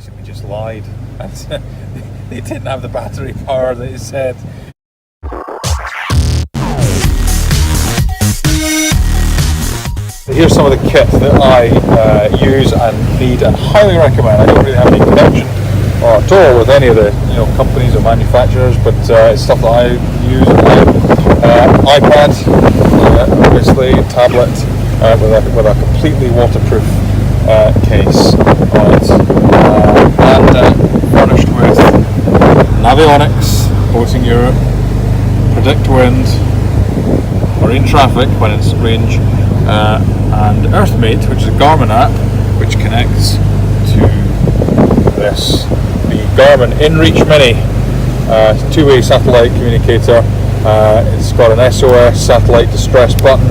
basically just lied, and they didn't have the battery power that it said. Here's some of the kit that I use and need and highly recommend. I don't really have any connection or at all with any of the companies or manufacturers, but it's stuff that I use. iPad, obviously, tablet with a completely waterproof case on it, and furnished with Navionics, quoting Europe, PredictWind, marine traffic when it's range, and EarthMate, which is a Garmin app which connects to this, the Garmin InReach Mini, two-way satellite communicator. It's got an SOS satellite distress button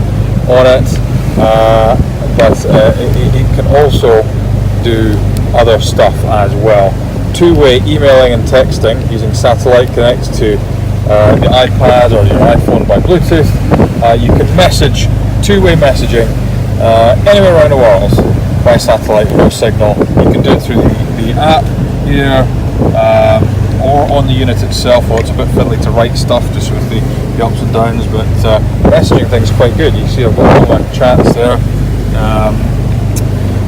on it, but it can also do other stuff as well. Two-way emailing and texting using satellite connects to the iPad or your iPhone by Bluetooth. You can message, two-way messaging, anywhere around the world by satellite with no signal. You can do it through the app here, or on the unit itself. Well, it's a bit fiddly to write stuff just with the ups and downs, but messaging thing's quite good. You see I've got all my chats there,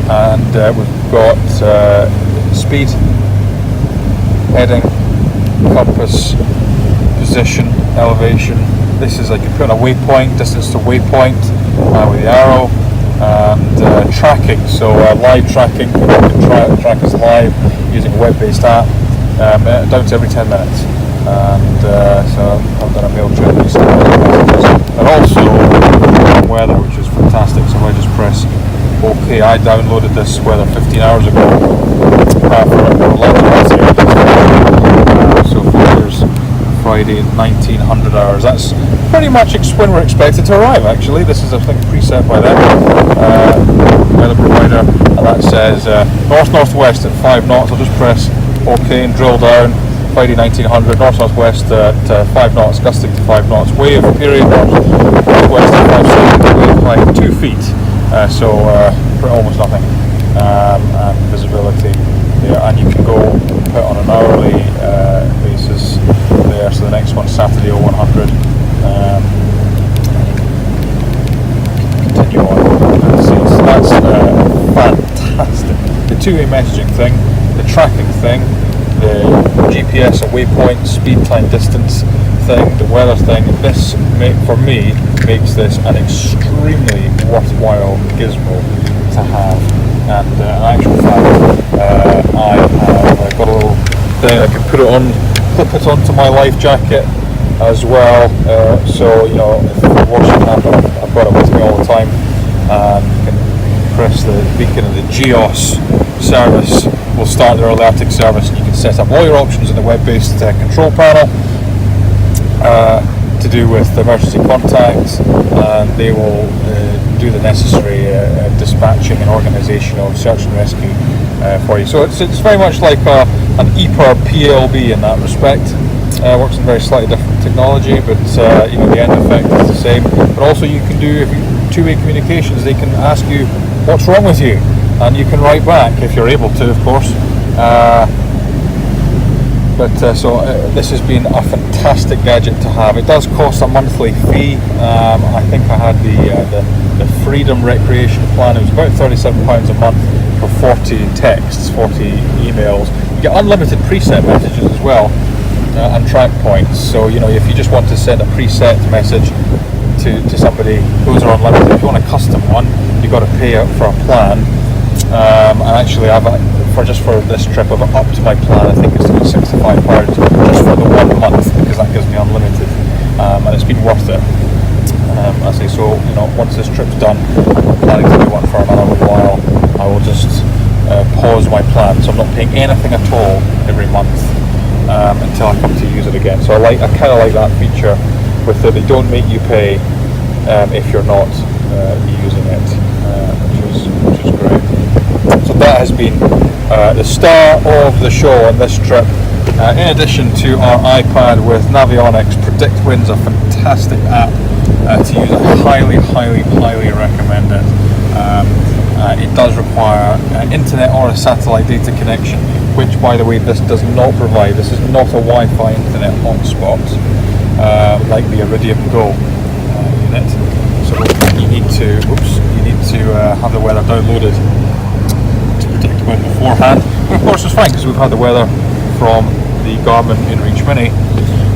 and we've got speed, heading, compass, position, elevation. This is like you put in a waypoint, distance to waypoint with the arrow, and tracking. So live tracking, you can track us live using a web-based app, down to every 10 minutes. And so I've done a mail trip and also weather, which is fantastic. So if I just press OK, I downloaded this weather 15 hours ago so here's Friday 1900 hours. That's pretty much when we're expected to arrive. Actually, this is I think preset by them, weather provider, and that says north-northwest at 5 knots. I'll just press OK and drill down. Friday 1900, north-northwest at 5 knots, gusting to 5 knots. Wave period north-west at 5 seconds, wave height 2 feet. So almost nothing, and visibility there. And you can go put on an hourly basis there. So the next one's Saturday 0100. Continue on. So that's fantastic. The two-way messaging thing, the tracking thing, the GPS and waypoint, speed, time, distance thing, the weather thing. This, for me, makes this an extremely worthwhile gizmo to have. And in actual fact, I have got a little thing I can put it on, clip it onto my life jacket as well. So if the worst should happen, I've got it with me all the time. And you can press the beacon of the GEOS service will start their alerting service, and you can set up all your options in the web-based control panel to do with emergency contacts, and they will do the necessary dispatching and organisation of search and rescue for you. So it's very much like an EPIRB PLB in that respect. Works in very slightly different technology, but the end effect is the same. But also you can do, if you two-way communications, they can ask you what's wrong with you, and you can write back if you're able to, of course. So this has been a fantastic gadget to have. It does cost a monthly fee. I think I had the Freedom Recreation plan. It was about £37 a month for 40 texts, 40 emails. You get unlimited preset messages as well, and track points. So if you just want to send a preset message to somebody, those are unlimited. If you want a custom one, you've got to pay out for a plan. And actually, just for this trip, I've upped my plan. I think it's £65 just for the 1 month, because that gives me unlimited, and it's been worth it. I say so. Once this trip's done, I'm planning to do one for another while. I will just pause my plan, so I'm not paying anything at all every month until I come to use it again. So I kind of like that feature with it. They don't make you pay if you're not using it, which is great. So that has been the star of the show on this trip. In addition to our iPad with Navionics, PredictWind's a fantastic app to use. I highly recommend it. it does require internet or a satellite data connection, which, by the way, this does not provide. This is not a Wi-Fi internet hotspot like the Iridium Go unit. So you need to have the weather downloaded to PredictWind beforehand. But of course, it's fine because we've had the weather from the Garmin InReach Mini,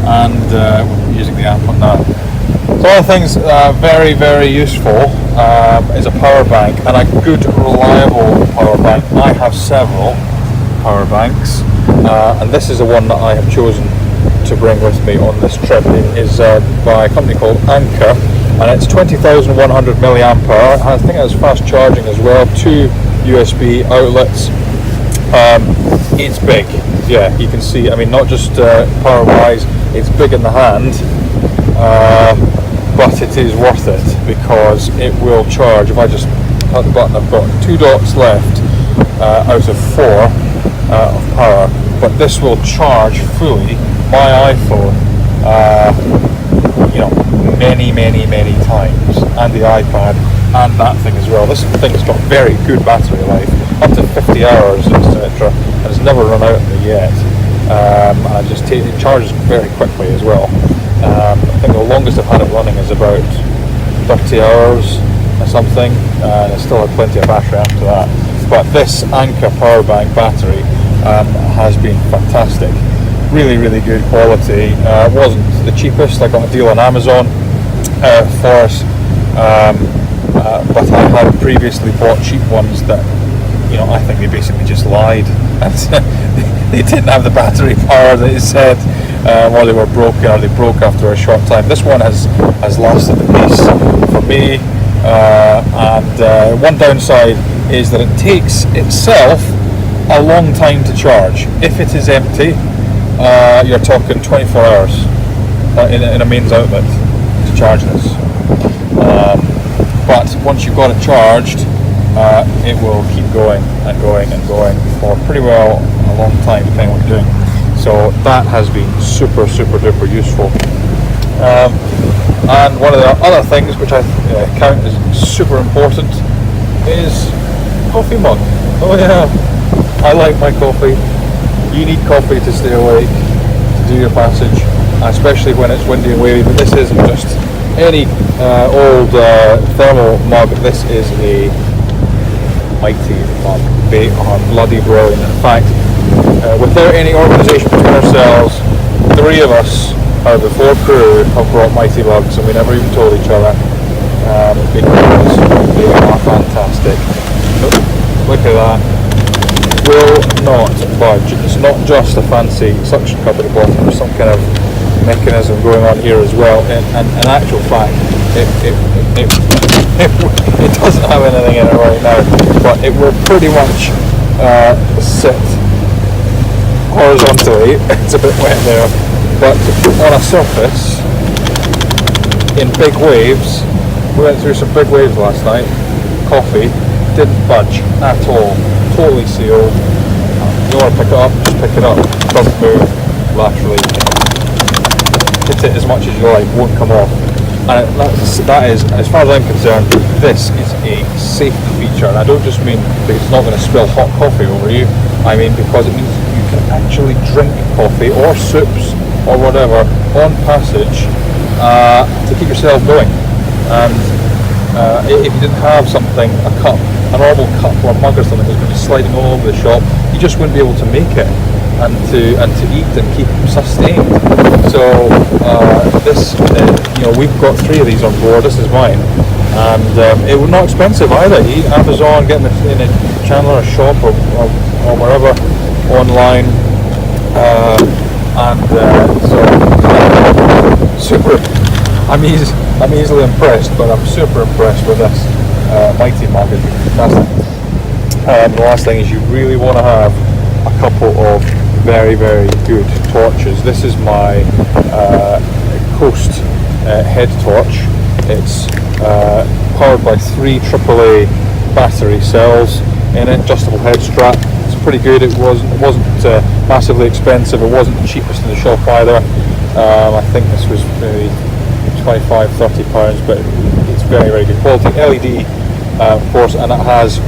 and we're using the app on that. So other things very, very useful is a power bank, and a good, reliable power bank. I have several power banks, and this is the one that I have chosen to bring with me on this trip. It is by a company called Anker, and it's 20,100 milliamp hour. I think it has fast charging as well, 2 USB outlets. It's big, yeah, you can see, I mean, not just power wise, it's big in the hand, but it is worth it because it will charge. If I just hit the button, I've got 2 dots left out of 4 of power, but this will charge fully my iPhone many times, and the iPad, and that thing as well. This thing's got very good battery life, up to 50 hours, etc., and it's never run out of me yet. It charges very quickly as well. I think the longest I've had it running is about 30 hours or something, and I still had plenty of battery after that. But this Anker power bank battery has been fantastic. Really, really good quality. It wasn't the cheapest. I got a deal on Amazon for it, but I had previously bought cheap ones that, I think they basically just lied, and they didn't have the battery power that it said, or they were broken, or they broke after a short time. This one has lasted the pace for me, and one downside is that it takes itself a long time to charge. If it is empty, you're talking 24 hours in a mains outlet to charge this. But once you've got it charged, it will keep going and going and going for pretty well a long time, depending on what you're doing. So that has been super, super duper useful. And one of the other things which I count as super important is coffee mug. Oh yeah, I like my coffee. You need coffee to stay awake, to do your passage, especially when it's windy and wavy. But this isn't just any old thermal mug. This is a MightyMug. They are bloody brilliant. In fact, without any organisation between ourselves, 3 of us out of the 4 crew have brought MightyMugs, and we never even told each other, because they are fantastic. Look at that. Will not budge. It's not just a fancy suction cup at the bottom. There's some kind of mechanism going on here as well. And in actual fact, it doesn't have anything in it right now, but it will pretty much sit horizontally. It's a bit wet there, but on a surface in big waves. We went through some big waves last night. Coffee didn't budge at all. Totally sealed. You want to pick it up, just pick it up. It doesn't move laterally. Hit it as much as you like, won't come off. And that is, as far as I'm concerned, this is a safety feature. And I don't just mean because it's not going to spill hot coffee over you. I mean because it means you can actually drink coffee or soups or whatever on passage to keep yourself going. And if you didn't have something, a cup, a normal cup or mug or something that's going to be sliding all over the shop, you just wouldn't be able to make it and to eat and keep sustained. So this, we've got 3 of these on board. This is mine, and it was not expensive either. You eat Amazon, get them in a channel or a shop or wherever online, so super. I'm easily impressed, but I'm super impressed with this MightyMug. It's fantastic. The last thing is you really want to have a couple of very, very good torches. This is my Coast head torch. It's powered by 3 AAA battery cells in it, adjustable head strap. It's pretty good. It wasn't massively expensive. It wasn't the cheapest in the shop either. I think this was maybe £25-30, but it's very, very good quality. LED of course, and it has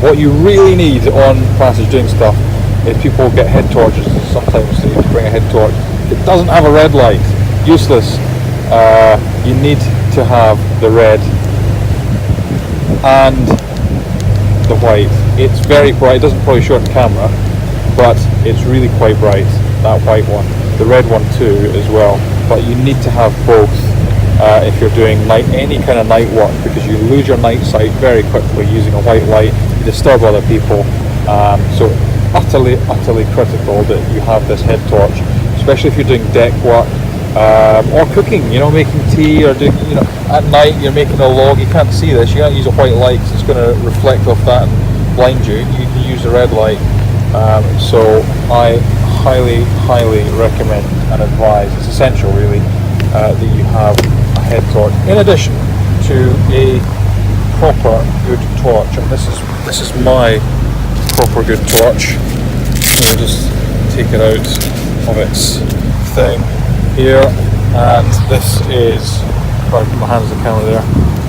what you really need on passage doing stuff is people get head torches. Sometimes they need to bring a head torch. It doesn't have a red light. Useless. You need to have the red and the white. It's very bright. It doesn't probably show on camera, but it's really quite bright, that white one. The red one too as well, but you need to have both if you're doing any kind of night work, because you lose your night sight very quickly using a white light. You disturb other people, so utterly critical that you have this head torch, especially if you're doing deck work or cooking, making tea, or doing, at night you're making a log. You can't see this, you can't use a white light because it's going to reflect off that and blind you. You can use a red light. So I highly recommend and advise, it's essential really, that you have a head torch in addition to a proper good torch. And this is my proper good torch. So I'll just take it out of its thing here, and this is, if I put my hands on the camera there,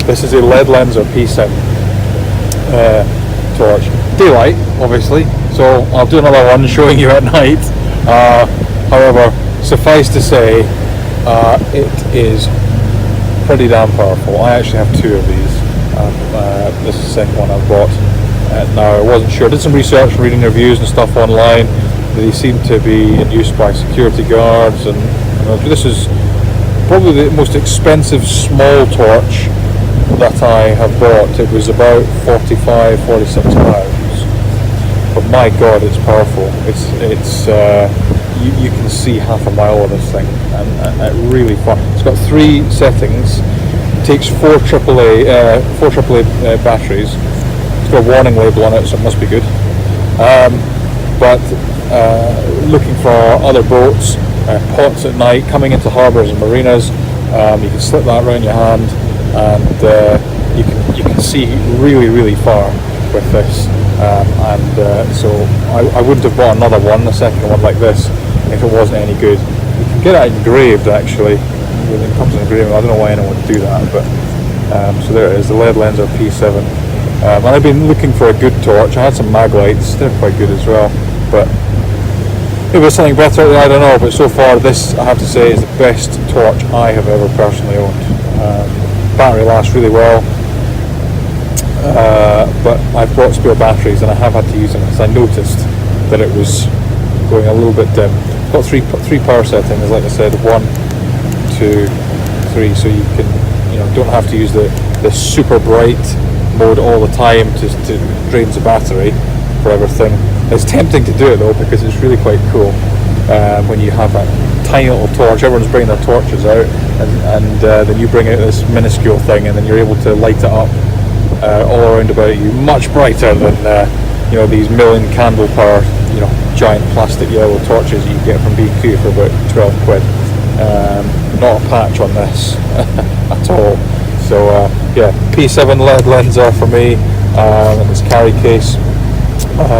this is a LedLenser P7 torch. Daylight, obviously, so I'll do another one showing you at night. However, suffice to say, it is pretty damn powerful. I actually have two of these. This is the second one I've bought. Now, I wasn't sure. I did some research, reading reviews and stuff online. They seem to be in use by security guards, and this is probably the most expensive small torch that I have bought. It was about 46 pounds, but my god, it's powerful. It's you can see half a mile of this thing, and really fun. It's got 3 settings. It takes 4 AAA batteries. It's got a warning label on it, so it must be good. But looking for other boats, pots at night, coming into harbours and marinas, you can slip that around your hand, and you can see really far with this. So I wouldn't have bought another one, a second one like this, if it wasn't any good. You can get it engraved actually. It comes in engraving. I don't know why anyone would do that, but so there it is, the LedLenser P7. And I've been looking for a good torch. I had some mag lights, they're quite good as well, but if there's something better, I don't know. But so far, this, I have to say, is the best torch I have ever personally owned. Battery lasts really well, but I've bought spare batteries and I have had to use them because I noticed that it was going a little bit dim. It's got three power settings, like I said, 1, 2, 3, so you can, don't have to use the super bright mode all the time to drains the battery for everything. It's tempting to do it though, because it's really quite cool when you have a tiny little torch. Everyone's bringing their torches out, and then you bring out this minuscule thing, and then you're able to light it up all around about you, much brighter than these million candle power, giant plastic yellow torches you get from B&Q for about 12 quid. Not a patch on this at all. So yeah, P7 LedLenser for me, and this carry case,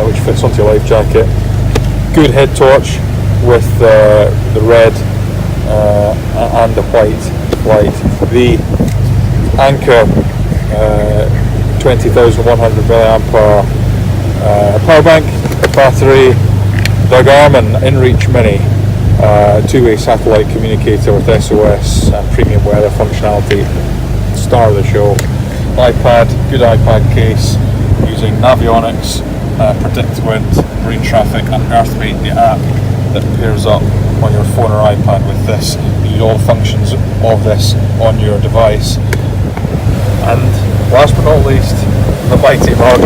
which fits onto your life jacket. Good head torch with the red and the white light. The Anker 20,100 milliamp hour power bank, battery. The Garmin InReach Mini, 2-way satellite communicator with SOS and premium weather functionality. Star of the show. iPad, good iPad case, using Navionics, PredictWind, Marine Traffic and Earthmate, the app that pairs up on your phone or iPad with this. You use all the functions of this on your device. And last but not least, the MightyMug.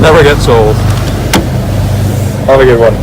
Never gets old. Have a good one.